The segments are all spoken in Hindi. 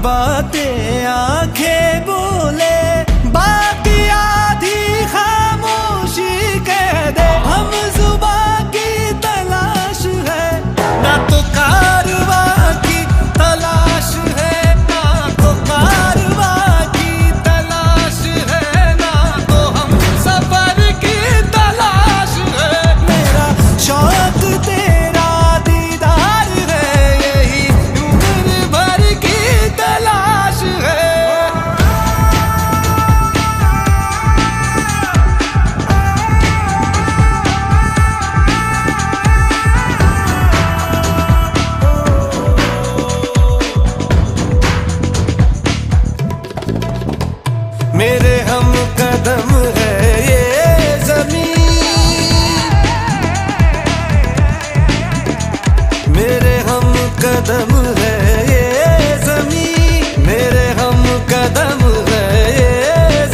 बातें आंखें बोले, बाकी आधी खामोशी कह दे। हम जुबां की तलाश है, ना तो कारवां की तलाश है, ना तो कारवां की तलाश है, ना तो हम सफर की तलाश है। मेरा शौक तेरा दीदार है, यही उम्र भर की तलाश है। मेरे हम कदम है ये ज़मीन, मेरे हम कदम है ये ज़मीन, मेरे हम कदम है ये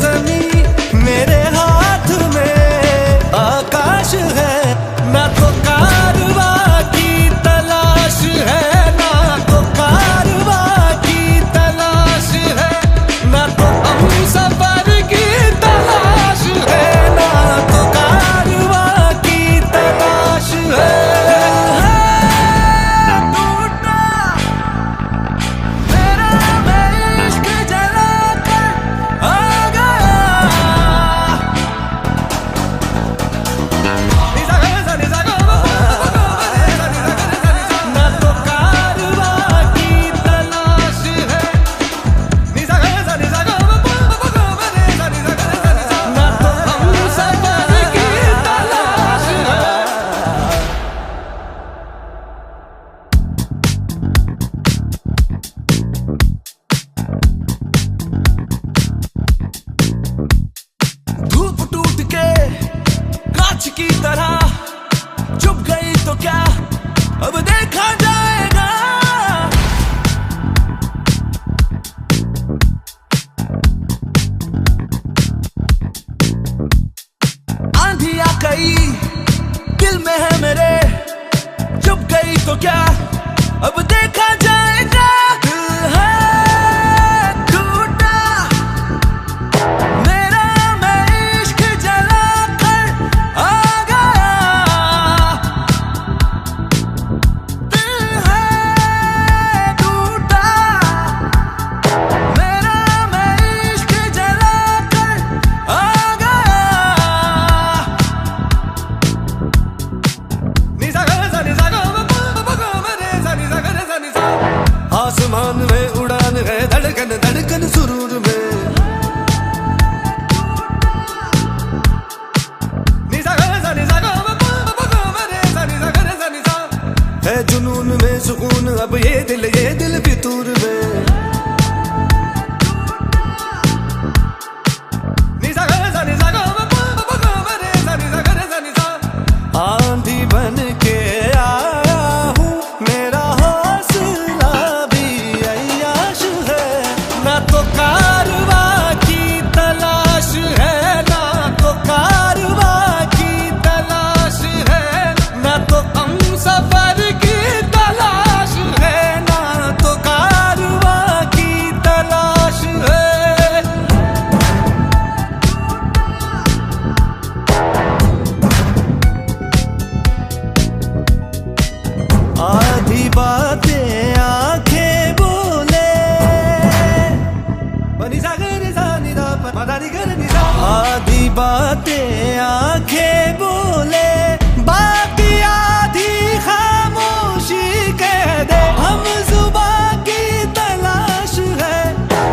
ज़मीन। मेरे हाथ में आकाश है, ना तो कारवां की तलाश है, ना तो कारवां की तलाश है, ना तो हम सफर की तलाश है, ना तो कारवां की तलाश है। टूटा मेरा मैं इश्क जला कर आ गया। ना तो कारवां की तलाश है, ना तो हम सफर की तलाश है। धूप टूट के कांच की तरह चुप गई तो क्या, अब देखा जाएगा। आंधी आ गई दिल में है मेरे, चुप गई तो क्या, अब देखा जाएगा। दिल है टूटा मेरा मैं इश्क जला कर आ गया। दिल है टूटा मेरा मैं इश्क जला कर आ गया। आसमान में उड़ान है, धड़कन धड़कन सुरूर में। है जुनून में सुकून, अब ये दिल फितूर में। आंधी बन के आया हूँ, मेरा हौसला भी अय्याश है, ना तो कारवां की तलाश है, ना तो कारवां की तलाश है, ना तो हम सफर की तलाश है, ना तो कारवां की तलाश है। आधी बातें आंखें बोले, आधी बातें आंखें बोले, बाकी आधी खामोशी कह दे। हम जुबां की तलाश है,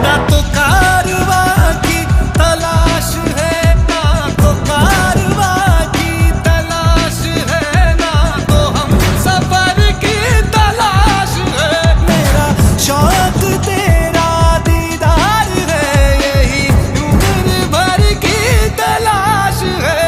ना तो कारवां की तलाश है, ना तो कारवां की तलाश है, ना तो हम सफर की तलाश है। मेरा शौक तेरा दीदार है, यही उम्र भर की तलाश है।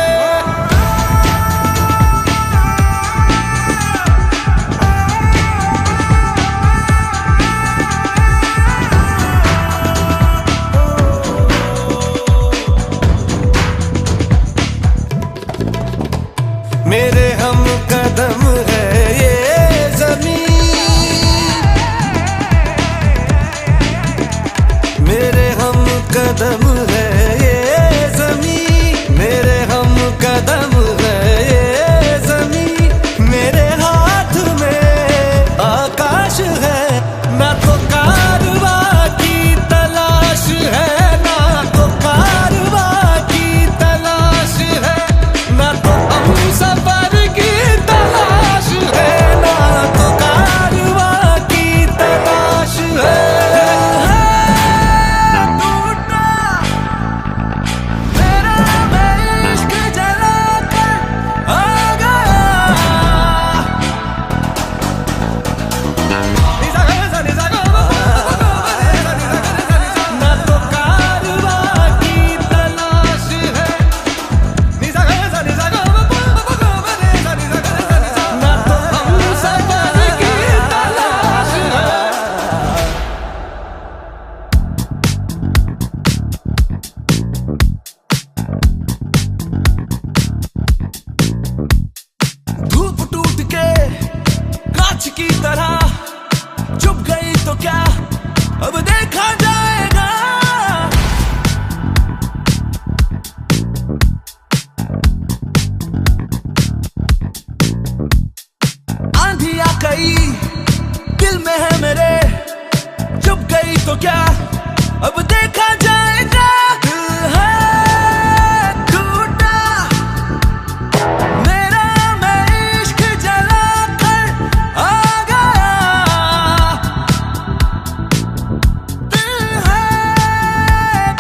कई दिल में है मेरे, चुप गई तो क्या अब देखा जाएगा। दिल है टूटा मेरा, मैं इश्क जला कर आ गया। दिल है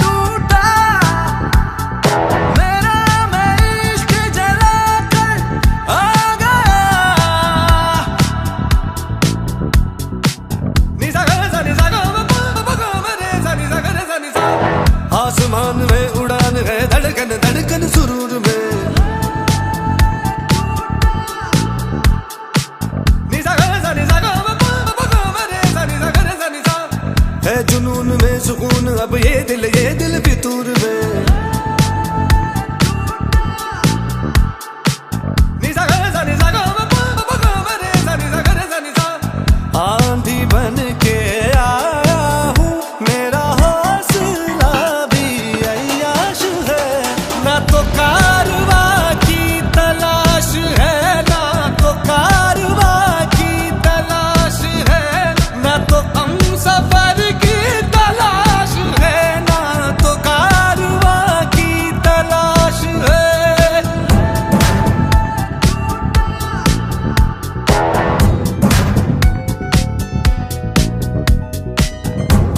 टूटा मेरा, मैं इश्क जला कर आ गया। आसमान में उड़ान है, धड़कन धड़कन सुरूर में। है जुनून में सुकून अब ये दिल फितूर में। आंधी बन के आया हूँ, मेरा हौसला भी अय्याश है। ना तो कारवा की तलाश है, ना तो कारवा की तलाश है, ना तो हम सफर की तलाश है, ना तो कारवा की तलाश है।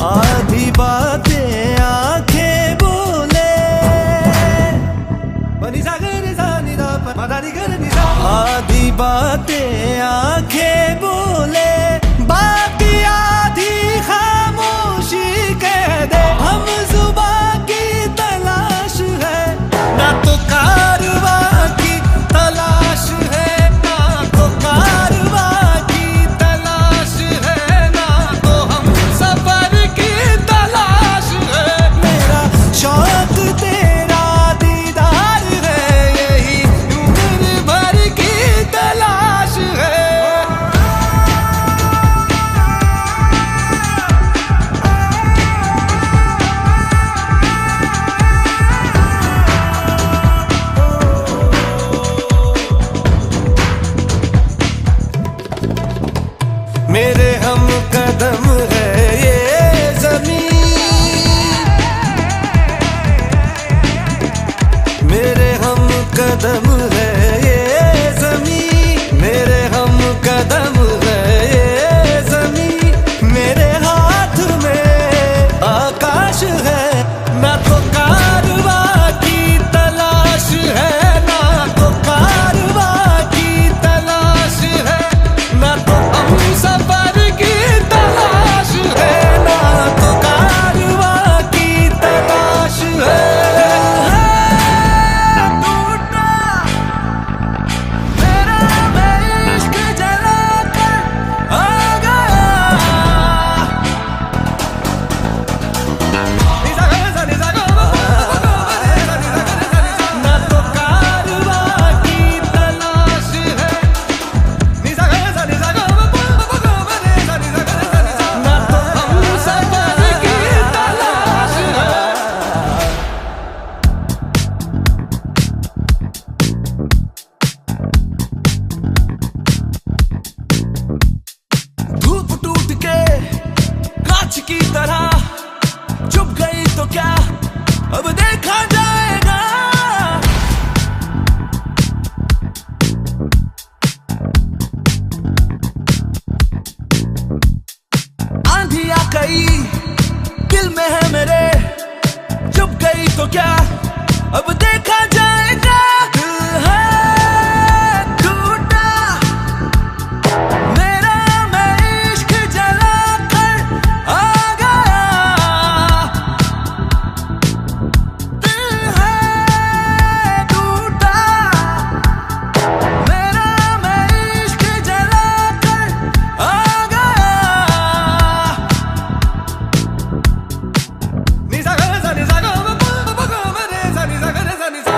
आधी बातें आंखें बोले, आधी बातें आंखें बोले, बाकी आधी खामोशी कह दे। हम जुबां की तलाश है, ना तो कारवा की तलाश है, ना तो कारवा की तलाश है, ना तो हम सफर की तलाश है। मेरा शौक तेरा दीदार है, यही उम्र भर की तलाश है। मेरे हम कदम है ये ज़मीन, मेरे हम कदम है ये ज़मीन, मेरे हम कदम है ये ज़मीन। मेरे हाथ में आकाश है, ना तो कारवा की तलाश है, ना तो कारवा की तलाश है, ना तो हम सफर की तलाश है, ना तो कारवा की तलाश है। टूटा मेरा, मैं इश्क जला कर आ गया। ना तो कारवा की तलाश है, ना तो हम सफर की तलाश है। धूप टूट के कांच की तरह चुप गई तो क्या अब देखा जाएगा। आंधी आ गई दिल में है मेरे, चुप गई तो क्या अब देखा जाएगा। दिल है टूटा मेरा, मैं इश्क जला कर आ गया। दिल है टूटा मेरा, मैं इश्क जला कर आ गया। Ni sa ga sa ni sa ga ma pa pa ga ma re sa ni sa ga re sa ni sa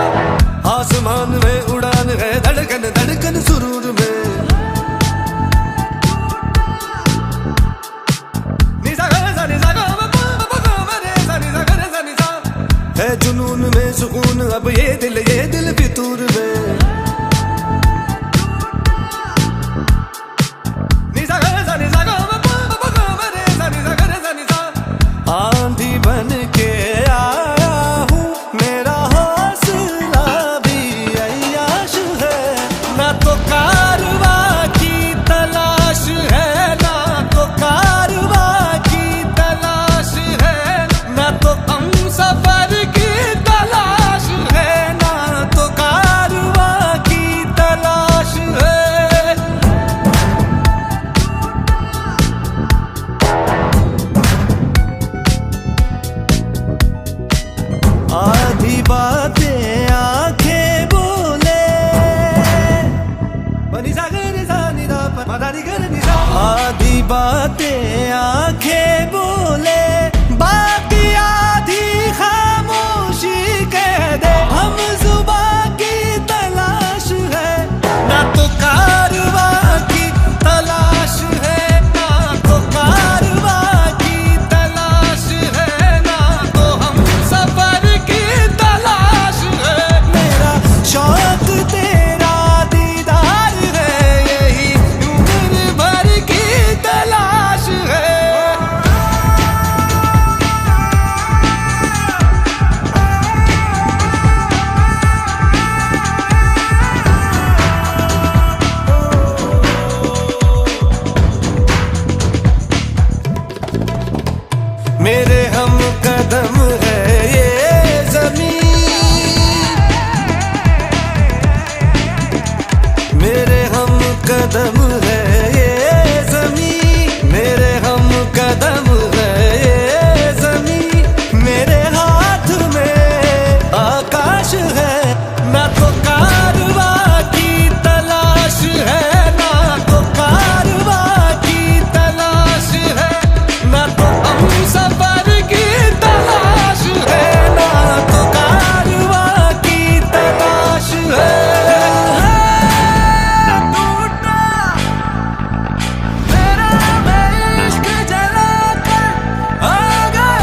आधी बातें आंखें बोले, बाकी आधी खामोशी कह दे। हम जुबान की तलाश है, ना तो कारवा की तलाश है, ना तो कारवा की तलाश है, ना तो हम सफर की तलाश है। मेरा शौक तेरा दीदार है, यही उम्र भर की तलाश है। मेरे हम कदम है ये ज़मीन, मेरे हम कदम है ये ज़मीन, मेरे हम कदम है ये ज़मीन। मेरे हाथ में आकाश है, ना तो कारवा की तलाश है, ना तो कारवा की तलाश है, ना तो हम सफर की तलाश है, ना तो कारवा की तलाश है। टूटा मेरा मैं इश्क जला कर आ गया।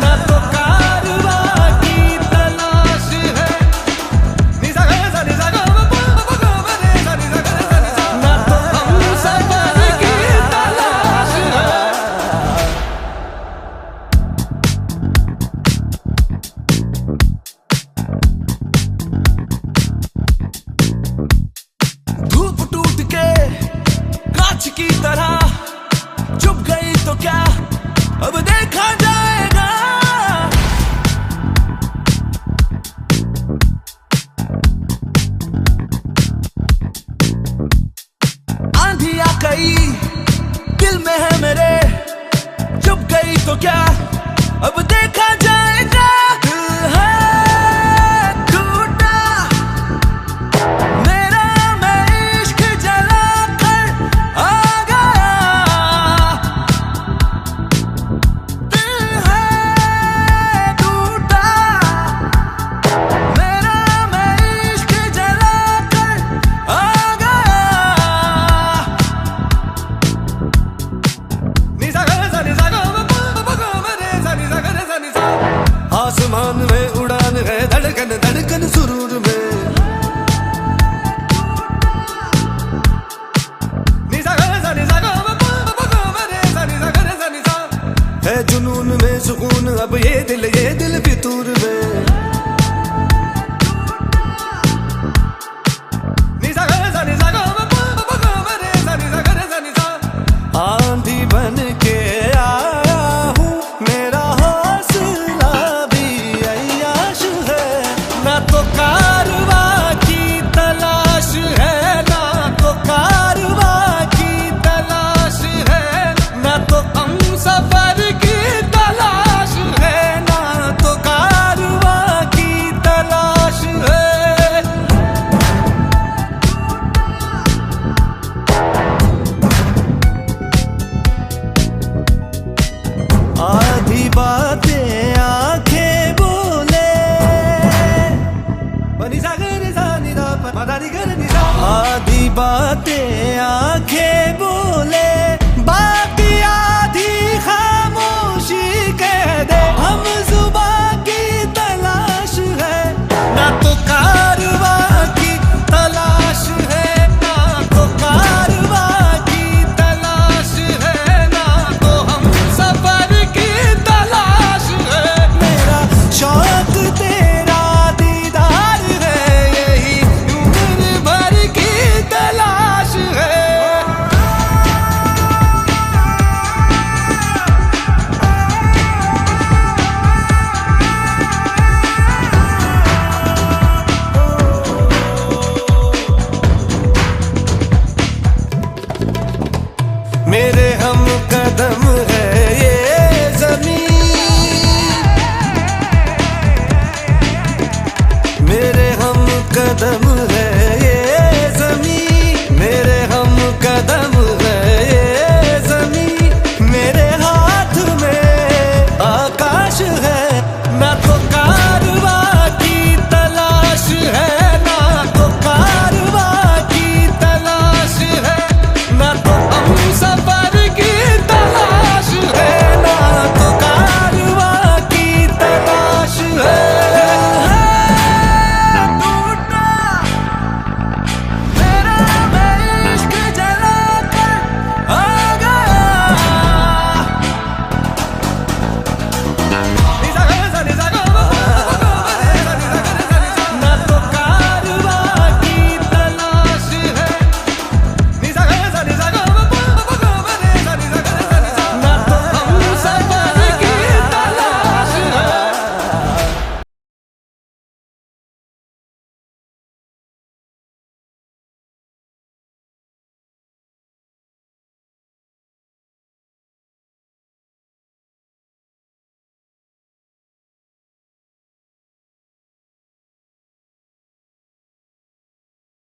ना तो कारवा की तलाश है, ना तो हम सफर की तलाश है। धूप टूट के कांच की तरह चुप गई तो क्या, अब देखा जाएगा। आंधी आ गई दिल में है मेरे, चुप गई तो क्या, अब देखा जाएगा। दिल है टूटा मेरा मैं इश्क जला कर आ गया। दिल है टूटा मेरा मैं इश्क जला कर आ गया। आसमान में उड़ान है, धड़कन धड़कन सुरूर में। है जुनून में सुकून, अब ये दिल फितूर में। आंधी बन के आया हूँ, मेरा हौसला भी अय्याश है। ना तो कारवा की तलाश है, ना तो कारवा की तलाश है, ना तो हम सफर की तलाश है, ना तेरे हम कदम